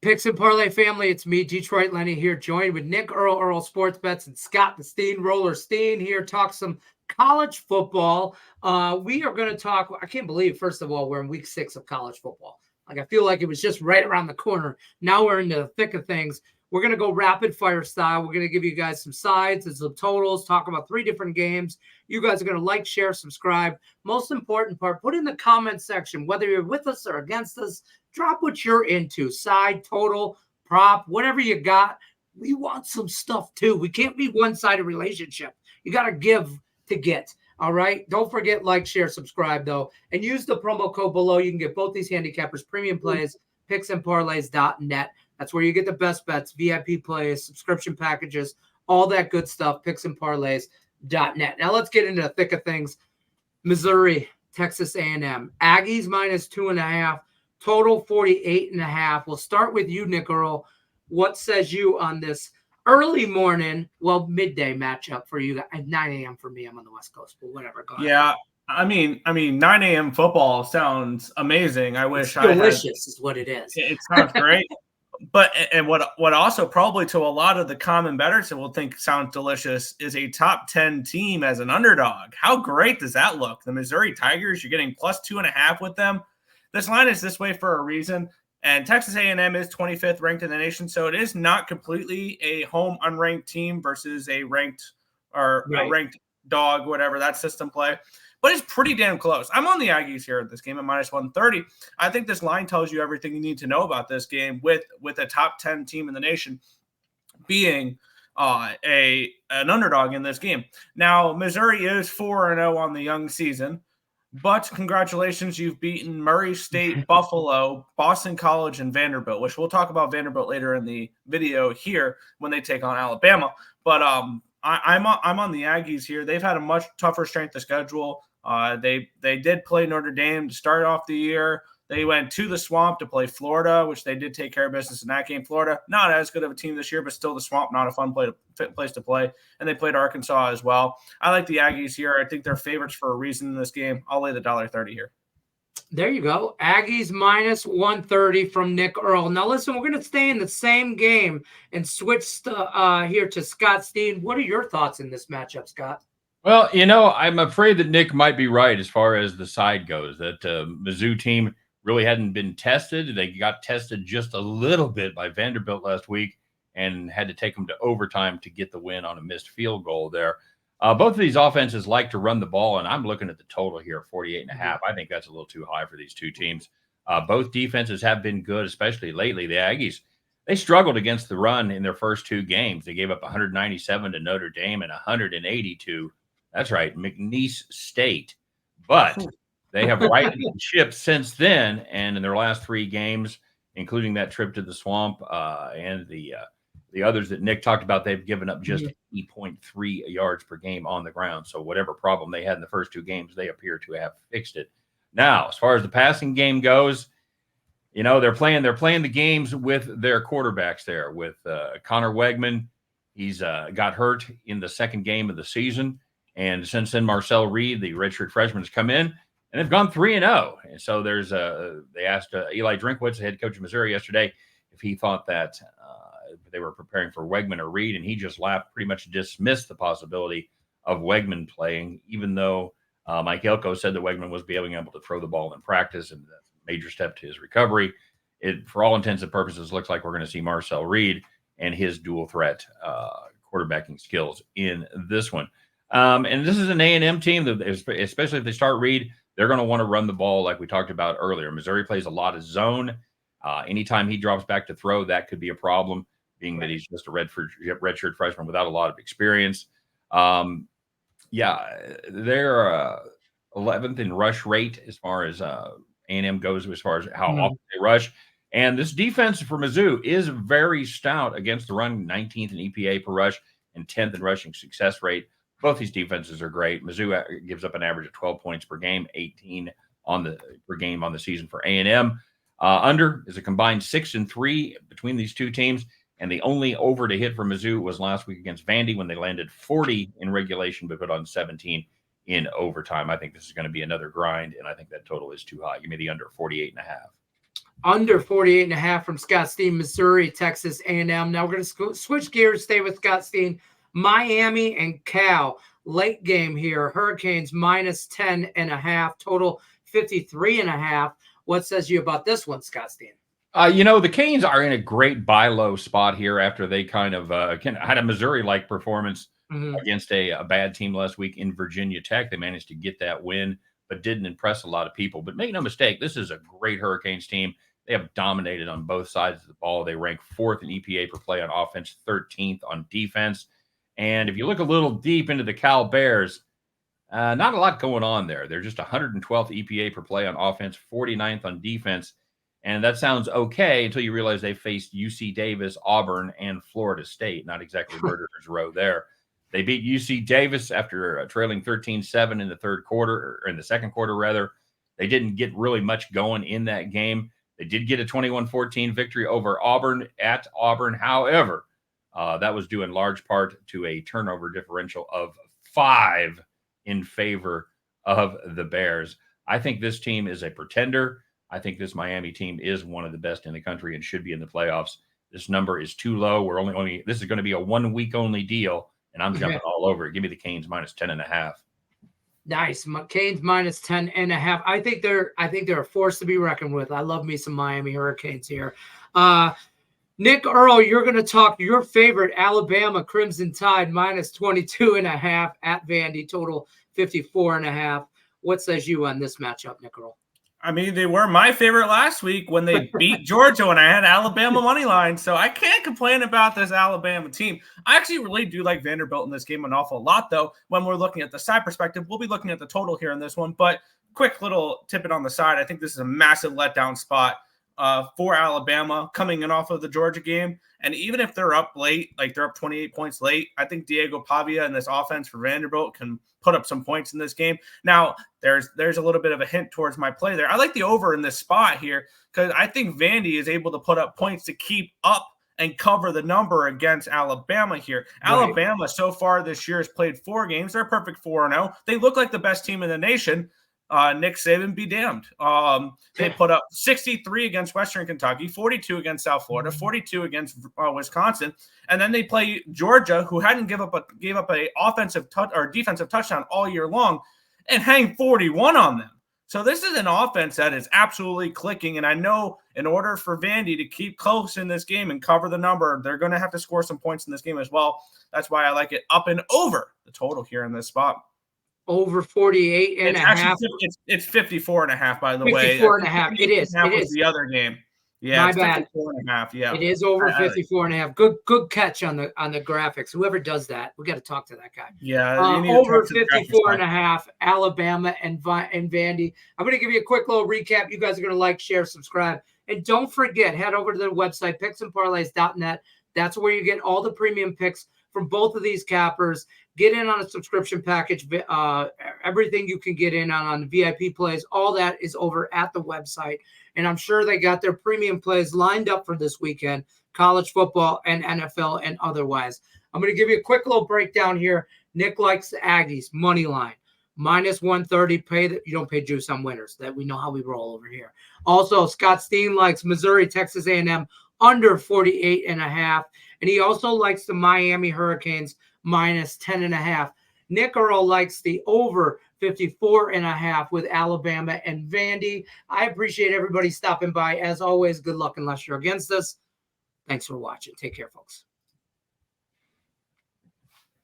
Picks and Parlay family, it's me, Detroit Lenny here, joined with Nick Earle Sports Bets, and Scott the Steamroller Steehn here, talk some college football. We are going to talk, I can't believe, first of all, we're in week 6 of college football. Like, I feel like it was just right around the corner. Now we're in the thick of things. We're going to go rapid fire style. We're going to give you guys some sides and some totals, talk about 3 different games. You guys are going to like, share, subscribe. Most important part, put in the comment section, whether you're with us or against us, drop what you're into, side, total, prop, whatever you got. We want some stuff too. We can't be one-sided relationship. You got to give to get. All right. Don't forget, like, share, subscribe, though, and use the promo code below. You can get both these Handicappers premium plays, picksandparlays.net. That's where you get the best bets, VIP plays, subscription packages, all that good stuff, picksandparlays.net. Now let's get into the thick of things. Missouri, Texas A&M. Aggies minus 2.5. Total 48.5. We'll start with you, Nick Earle. What says you on this early morning, midday matchup for you? At 9 a.m. for me. I'm on the West Coast, but whatever. Go ahead. Yeah, I mean, 9 a.m. football sounds amazing. I wish delicious is what it is. It sounds great. But what also probably to a lot of the common bettors that will think sounds delicious is a top 10 team as an underdog. How great does that look? The Missouri Tigers, you're getting plus 2.5 with them. This line is this way for a reason, and Texas A&M is 25th ranked in the nation, so it is not completely a home unranked team versus a ranked or a ranked dog, whatever that system play. But it's pretty damn close. I'm on the Aggies here at this game at minus 130. I think this line tells you everything you need to know about this game with a top 10 team in the nation being an underdog in this game. Now, Missouri is 4-0 on the young season. But congratulations, you've beaten Murray State, Buffalo, Boston College, and Vanderbilt, which we'll talk about Vanderbilt later in the video here when they take on Alabama. But I'm on the Aggies here. They've had a much tougher strength of schedule. They did play Notre Dame to start off the year. They went to the Swamp to play Florida, which they did take care of business in that game. Florida, not as good of a team this year, but still the Swamp, not a fun place to play. And they played Arkansas as well. I like the Aggies here. I think they're favorites for a reason in this game. I'll lay the $1.30 here. There you go. Aggies minus 130 from Nick Earle. Now, listen, we're going to stay in the same game and switch here to Scott Steehn. What are your thoughts in this matchup, Scott? Well, I'm afraid that Nick might be right as far as the side goes, that Mizzou team really hadn't been tested. They got tested just a little bit by Vanderbilt last week and had to take them to overtime to get the win on a missed field goal there. Both of these offenses like to run the ball, and I'm looking at the total here, 48.5. I think that's a little too high for these two teams. Both defenses have been good, especially lately. The Aggies, they struggled against the run in their first 2 games. They gave up 197 to Notre Dame and 180 to, that's right, McNeese State. But they have righted the ship since then, and in their last 3 games, including that trip to the Swamp and the others that Nick talked about, they've given up just 8.3 yards per game on the ground. So whatever problem they had in the first 2 games, they appear to have fixed it. Now, as far as the passing game goes, they're playing the games with their quarterbacks there. With Connor Wegman, he's got hurt in the second game of the season, and since then Marcel Reed, the redshirt freshman, has come in. And they've gone 3-0. And so they asked Eli Drinkwitz, the head coach of Missouri, yesterday, if he thought that they were preparing for Wegman or Reed, and he just laughed, pretty much dismissed the possibility of Wegman playing, even though Mike Elko said that Wegman was being able to throw the ball in practice, and that's a major step to his recovery. It, for all intents and purposes, looks like we're going to see Marcel Reed and his dual threat quarterbacking skills in this one. And this is an A&M team that, especially if they start Reed, they're going to want to run the ball like we talked about earlier. Missouri plays a lot of zone. Anytime he drops back to throw, that could be a problem, being that he's just a redshirt freshman without a lot of experience. They're 11th in rush rate as far as A&M goes, as far as how often they rush. And this defense for Mizzou is very stout against the run, 19th in EPA per rush and 10th in rushing success rate. Both these defenses are great. Mizzou gives up an average of 12 points per game, 18 per game on the season for A&M. Under is a combined 6-3 between these two teams, and the only over to hit for Mizzou was last week against Vandy when they landed 40 in regulation but put on 17 in overtime. I think this is going to be another grind, and I think that total is too high. Give me the under 48.5. Under 48.5 from Scott Steehn, Missouri, Texas A&M. Now we're going to switch gears, stay with Scott Steehn. Miami and Cal, late game here. Hurricanes minus 10.5, total 53.5. What says you about this one, Scott Steehn? The Canes are in a great buy low spot here after they kind of had a Missouri-like performance against a bad team last week in Virginia Tech. They managed to get that win, but didn't impress a lot of people. But make no mistake, this is a great Hurricanes team. They have dominated on both sides of the ball. They rank 4th in EPA per play on offense, 13th on defense. And if you look a little deep into the Cal Bears, not a lot going on there. They're just 112th EPA per play on offense, 49th on defense. And that sounds okay until you realize they faced UC Davis, Auburn, and Florida State. Not exactly murderer's row there. They beat UC Davis after trailing 13-7 in the third quarter, or in the second quarter, rather. They didn't get really much going in that game. They did get a 21-14 victory over Auburn at Auburn. However, that was due in large part to a turnover differential of 5 in favor of the Bears. I think this team is a pretender. I think this Miami team is one of the best in the country and should be in the playoffs. This number is too low. We're only this is going to be a 1 week only deal, and I'm jumping all over it. Give me the Canes minus 10.5. Nice. Canes minus 10.5. I think they're a force to be reckoned with. I love me some Miami Hurricanes here. Nick Earle, you're going to talk your favorite Alabama Crimson Tide minus 22.5 at Vandy, total 54.5. What says you on this matchup, Nick Earle? I mean, they were my favorite last week when they beat Georgia when I had Alabama money line. So I can't complain about this Alabama team. I actually really do like Vanderbilt in this game an awful lot, though. When we're looking at the side perspective, we'll be looking at the total here in this one. But quick little tippet on the side. I think this is a massive letdown spot for Alabama coming in off of the Georgia game. And even if they're up late, like they're up 28 points late, I think Diego Pavia and this offense for Vanderbilt can put up some points in this game. Now, there's a little bit of a hint towards my play there. I like the over in this spot here because I think Vandy is able to put up points to keep up and cover the number against Alabama here. Right. Alabama so far this year has played 4 games. They're a perfect 4-0. They look like the best team in the nation. Nick Saban be damned. They put up 63 against Western Kentucky, 42 against South Florida, 42 against Wisconsin, and then they play Georgia, who hadn't gave up a offensive or defensive touchdown all year long, and hang 41 on them. So this is an offense that is absolutely clicking, and I know in order for Vandy to keep close in this game and cover the number, they're going to have to score some points in this game as well. That's why I like it up and over the total here in this spot. Over 48.5. It's 54.5, by the 54.5. It is. It is the other game. Yeah, my bad. 54.5. Yeah, it is over 54.5. Good catch on the graphics. Whoever does that, we got to talk to that guy. Yeah, over 54.5. Alabama and Vandy. I'm going to give you a quick little recap. You guys are going to like, share, subscribe, and don't forget, head over to the website picksandparlays.net. That's where you get all the premium picks from both of these cappers. Get in on a subscription package. Everything you can get in on VIP plays, all that is over at the website. And I'm sure they got their premium plays lined up for this weekend, college football and NFL and otherwise. I'm going to give you a quick little breakdown here. Nick likes the Aggies, money line, minus 130. You don't pay juice on winners. That we know how we roll over here. Also, Scott Steehn likes Missouri, Texas A&M, under 48.5. And he also likes the Miami Hurricanes minus 10.5. Nick Earle likes the over 54.5 with Alabama and Vandy. I appreciate everybody stopping by. As always, good luck unless you're against us. Thanks for watching. Take care, folks.